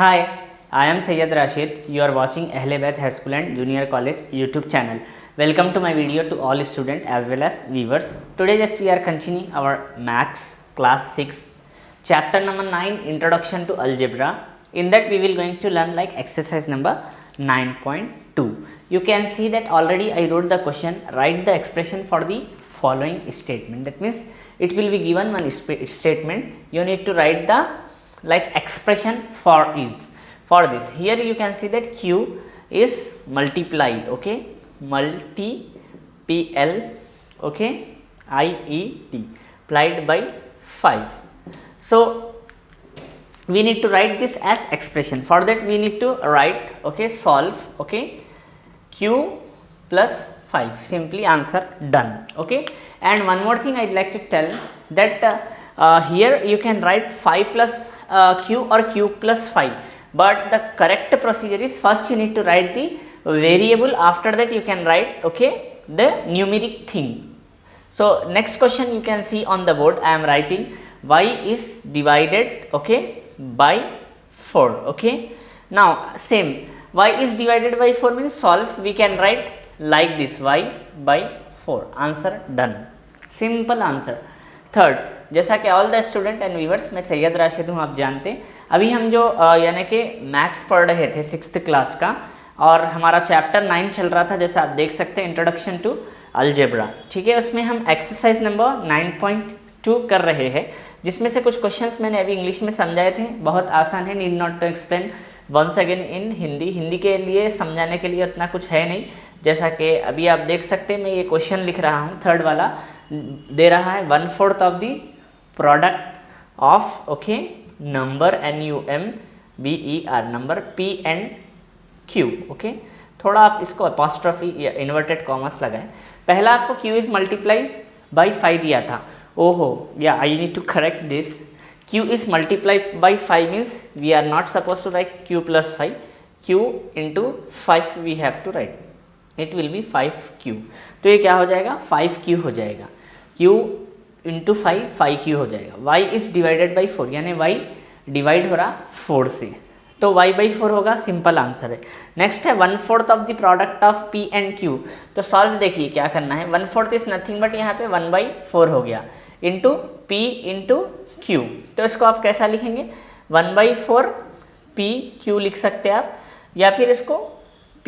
Hi, I am Sayyid Rashid. You are watching Ahle Bayt High School and Junior College YouTube channel. Welcome to my video to all students as well as viewers. Today just we are continuing our Maths class 6 chapter number 9 Introduction to Algebra. In that we will going to learn like exercise number 9.2. You can see that already I wrote the question. Write the expression for the following statement. That means it will be given one statement. You need to write the like expression for this. Here you can see that q is multiplied, okay, multiplied, okay, IED, applied by 5. So we need to write this as expression. For that we need to write, okay, solve, okay, q plus 5, simply answer, done, okay. And one more thing I'd like to tell that here you can write 5 plus q or q plus 5, but the correct procedure is first you need to write the variable, after that you can write, okay, the numeric thing. So next question you can see on the board, I am writing y is divided, okay, by 4, okay. Now same, y is divided by 4 means solve, we can write like this, y by 4, answer, done, simple answer. Third, जैसा कि all the student and viewers, मैं सैयद राशिद हूँ, आप जानते हैं अभी हम जो यानी कि मैथ्स पढ़ रहे थे 6th क्लास का, और हमारा चैप्टर 9 चल रहा था, जैसा आप देख सकते हैं, इंट्रोडक्शन टू अलजेब्रा, ठीक है। उसमें हम एक्सरसाइज नंबर 9.2 कर रहे हैं, जिसमें से कुछ क्वेश्चंस मैंने अभी इंग्लिश में समझाए थे, बहुत आसान है, need not to explain once again in Hindi. Hindi के लिए समझाने के लिए उतना कुछ है नहीं, जैसा कि अभी आप देख सकते हैं, मैं ये क्वेश्चन लिख रहा हूँ, थर्ड वाला दे रहा है 1/4 of the product of, okay, number NUMBER, number P and Q, okay. थोड़ा आप इसको अपॉस्ट्रोफी या इन्वर्टेड कॉमर्स लगाएं। पहला आपको Q इज मल्टीप्लाई बाई 5 दिया था, ओहो, या I need to correct this, Q is multiply by 5 means we are not suppose to write Q plus 5, Q into 5 we have to write, it will be 5Q, तो ये क्या हो जाएगा, 5Q हो जाएगा, Q इंटू 5Q हो जाएगा। Y is divided by 4, यानी Y डिवाइड हो रहा 4 से, तो Y बाई 4 होगा, सिंपल आंसर है। नेक्स्ट है 1/4 of the product of P and Q, तो सॉल्व देखिए क्या करना है, 1/4 इज नथिंग बट यहाँ पे 1/4 हो गया, इंटू P इंटू Q, तो इसको आप कैसा लिखेंगे, 1/4 PQ लिख सकते हैं आप, या फिर इसको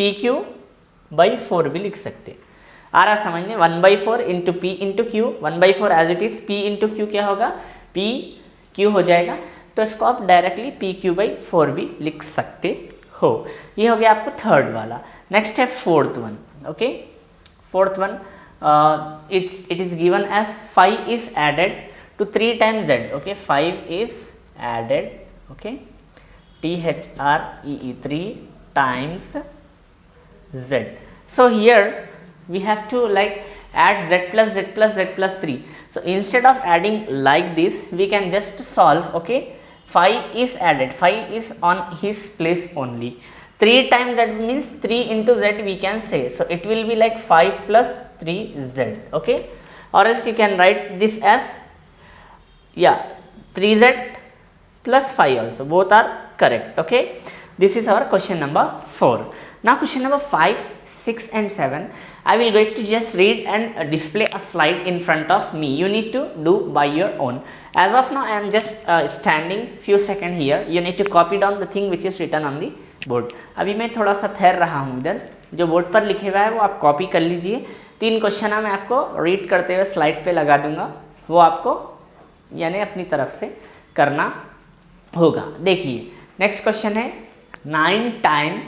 PQ बाई 4 भी लिख सकते, आ रहा समझने, 1/4 into P into Q, 1/4 as it is, P into Q क्या होगा, PQ हो जाएगा, तो इसको आप डायरेक्टली PQ बाई 4 भी लिख सकते हो। ये हो गया आपको थर्ड वाला। नेक्स्ट है fourth one, okay, fourth one, it is given as 5 is added to 3 times Z, okay, 5 is added, okay, THREE 3 times Z. So here we have to like add Z plus Z plus Z plus 3. So instead of adding like this, we can just solve, okay, 5 is added, 5 is on his place only, 3 times Z means 3 into Z we can say, so it will be like 5 plus 3Z, okay, or else you can write this as, yeah, 3Z plus 5 also, both are correct, okay. This is our question number 4. Now question number 5, 6 and 7, I will going to just read and display a slide in front of me. You need to do by your own. As of now I am just standing few seconds here. You need to copy down the thing which is written on the board. अभी मैं थोड़ा सा ठहर रहा हूँ, इधर जो board पर लिखे हुआ है वो आप कॉपी कर लीजिए। 3 क्वेश्चन मैं आपको रीड करते हुए स्लाइड पे लगा दूंगा, वो आपको यानी अपनी तरफ से करना होगा। देखिए नेक्स्ट क्वेश्चन है 9 times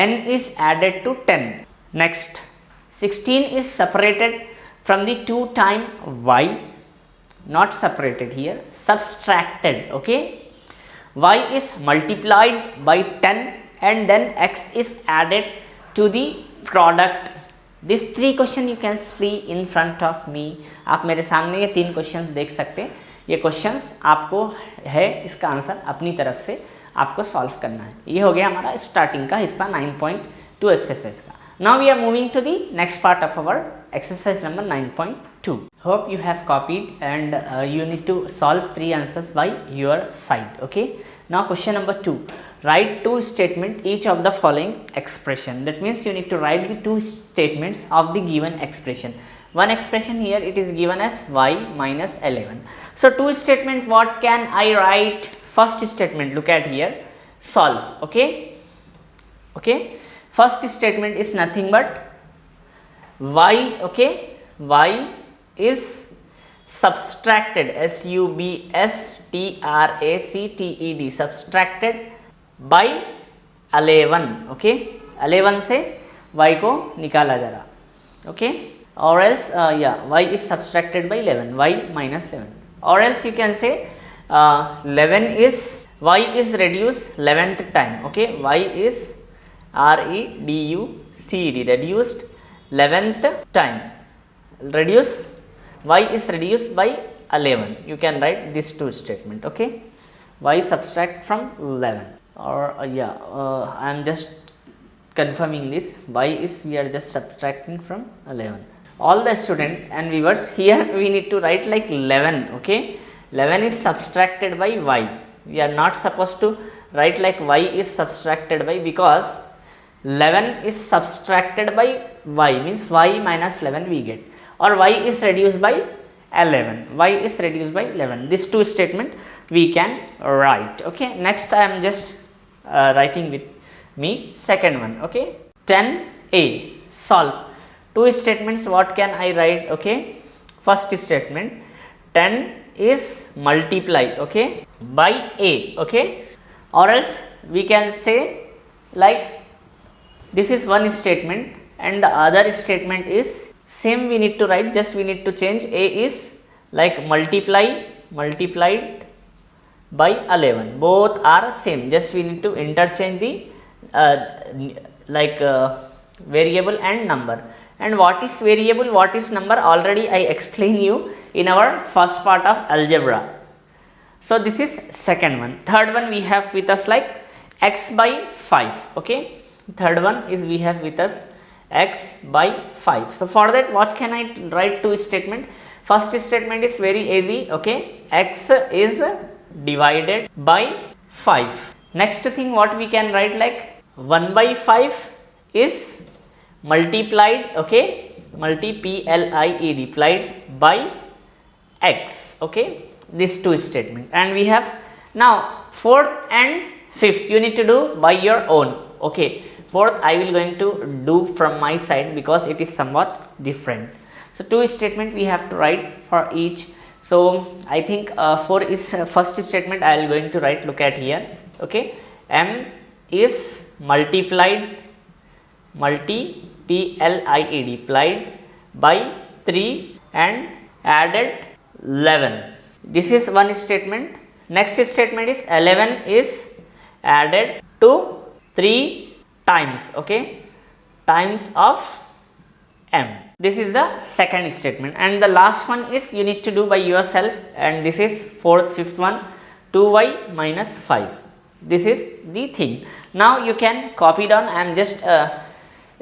n is added to 10. Next 16 is separated from the 2 times y, not separated here, subtracted, okay. Y is multiplied by 10 and then x is added to the product. These 3 question you can see in front of me. आप मेरे सामने ये 3 questions देख सकते हैं, ये questions आपको है, इसका आंसर अपनी तरफ से आपको सॉल्व करना है। ये हो गया हमारा स्टार्टिंग का हिस्सा 9.2 एक्सरसाइज का। Now we are moving to the next part of our exercise number 9.2. Hope you have copied and you need to solve 3 answers by your side, okay. Now question number 2, write two statement each of the following expression. That means you need to write the two statements of the given expression. One expression here it is given as y minus 11. So two statement, what can I write? First statement, look at here, solve. Okay, first statement is nothing but y, okay, y is subtracted, substracted, subtracted by 11. okay, 11 से y को निकाला जा रहा. okay, or else y is subtracted by 11, y minus 11, or else you can say 11 is, y is reduced 11th time. okay, y is reduced, reduced 11th time, reduce, y is reduced by 11. You can write this two statement. okay, y subtract from 11, or I am just confirming this, y is we are just subtracting from 11. All the student and viewers, here we need to write like 11. okay, 11 is subtracted by y. We are not supposed to write like y is subtracted by, because 11 is subtracted by y means y minus 11 we get, or y is reduced by 11, y is reduced by 11. This two statement we can write. okay, next I am just writing with me second one. okay, 10a, solve. Two statements, what can I write? okay, first statement, 10 is multiply, okay, by a. okay, or else we can say like this is one statement and the other statement is same, we need to write, just we need to change, a is like multiplied by 11, both are same, just we need to interchange the variable and number. And what is variable, what is number, already I explained you in our first part of algebra. So this is second one. Third one we have with us like x by 5. okay, third one is we have with us x by 5. So for that, what can I write? Two statement. First statement is very easy. okay, x is divided by 5. Next thing, what we can write like 1 by 5 is multiplied, okay, multiplied by x. okay, these two statement. And we have now fourth and fifth you need to do by your own. okay, fourth I will going to do from my side because it is somewhat different. So two statement we have to write for each. So I think 4 is first statement I will going to write. Look at here. okay, m is multiplied by 3 and added 11. This is one statement. Next statement is 11 is added to 3 times, okay, times of m. This is the second statement. And the last one is you need to do by yourself, and this is fourth, fifth one, 2y minus 5. This is the thing. Now you can copy down. I am just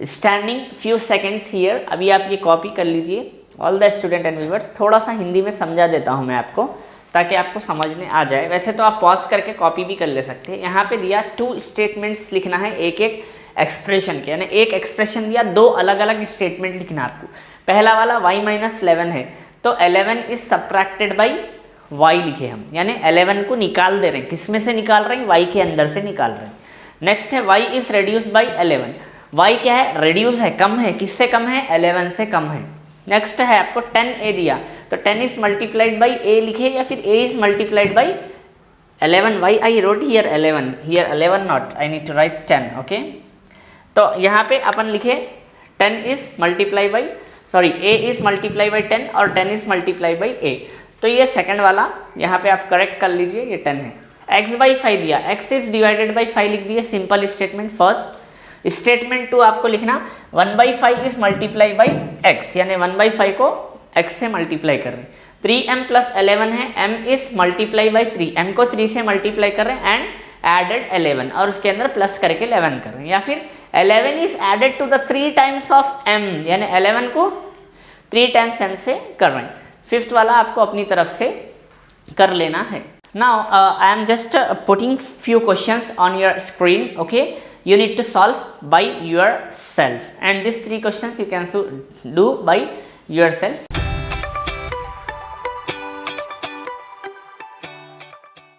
standing few seconds here. अभी आप ये copy कर लीजिए. All the student and viewers, थोड़ा सा हिंदी में समझा देता हूँ मैं आपको ताकि आपको समझने आ जाए. वैसे तो आप पॉज करके कॉपी भी कर ले सकते हैं. यहाँ पे दिया टू स्टेटमेंट्स लिखना है एक एक एक्सप्रेशन के, यानी एक एक्सप्रेशन दिया, दो अलग अलग स्टेटमेंट लिखना आपको. पहला वाला y माइनस 11 है तो 11 इज सब्ट्रैक्टेड बाई y लिखे हम, यानी 11 को निकाल दे रहे हैं. किस में से निकाल रहे हैं? y के अंदर से निकाल रहे हैं. नेक्स्ट है y is reduce by 11. y क्या है? रेड्यूस है, कम है. किससे कम है? 11 से कम है. नेक्स्ट है आपको 10a दिया तो 10 इज मल्टीप्लाइड बाई a लिखे या फिर a is multiplied by 11. Why I wrote here 11, here 11 not, I need to write 10. Okay, तो यहाँ पे अपन लिखे 10 is multiply by a is multiply by 10 और 10 इज मल्टीप्लाई बाई a. तो ये सेकंड वाला यहाँ पे आप करेक्ट कर लीजिए, ये 10 है. x बाई 5 दिया, x इज डिवाइडेड बाई 5 लिख दिए, सिंपल स्टेटमेंट. फर्स्ट स्टेटमेंट 2 आपको लिखना 1 by 5 is multiply by x, यानी 1 बाई 5 को x से मल्टीप्लाई कर रहे हैं. 3m प्लस 11 है, m is multiply by 3, m को 3 से मल्टीप्लाई कर रहे हैं एंड एडेड 11 और उसके अंदर प्लस करके 11 कर रहे हैं. या फिर 11 is added to the 3 times of m, यानी 11 को 3 टाइम्स m से कर रहे हैं. फिफ्थ वाला आपको अपनी तरफ से कर लेना है. Now I am just putting few questions on your screen. Okay, you need to solve by yourself, and these 3 questions you can do by yourself.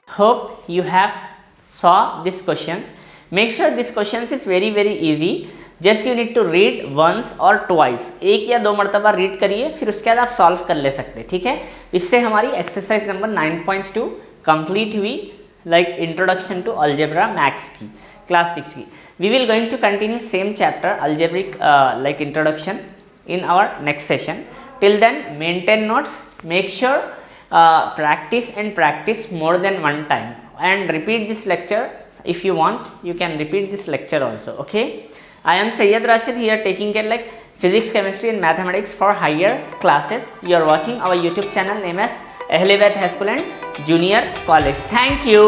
Hope you have saw these questions. Make sure this questions is very easy. Just you need to read once or twice, एक या 2 मरतबा read करिए, फिर उसके बाद आप solve कर ले सकते हैं, ठीक है। इससे हमारी एक्सरसाइज नंबर 9.2 कंप्लीट हुई, like introduction to algebra maths की, क्लास 6 की। We will going to continue same chapter algebraic like introduction in our next session. Till then, maintain notes, make sure practice more than one time, and repeat this lecture. If you want, you can repeat this lecture also. Okay, I am Sayyid Rashid here, taking care like physics, chemistry and mathematics for higher classes. You are watching our YouTube channel named as Ahle Bait High School and Junior College. Thank you.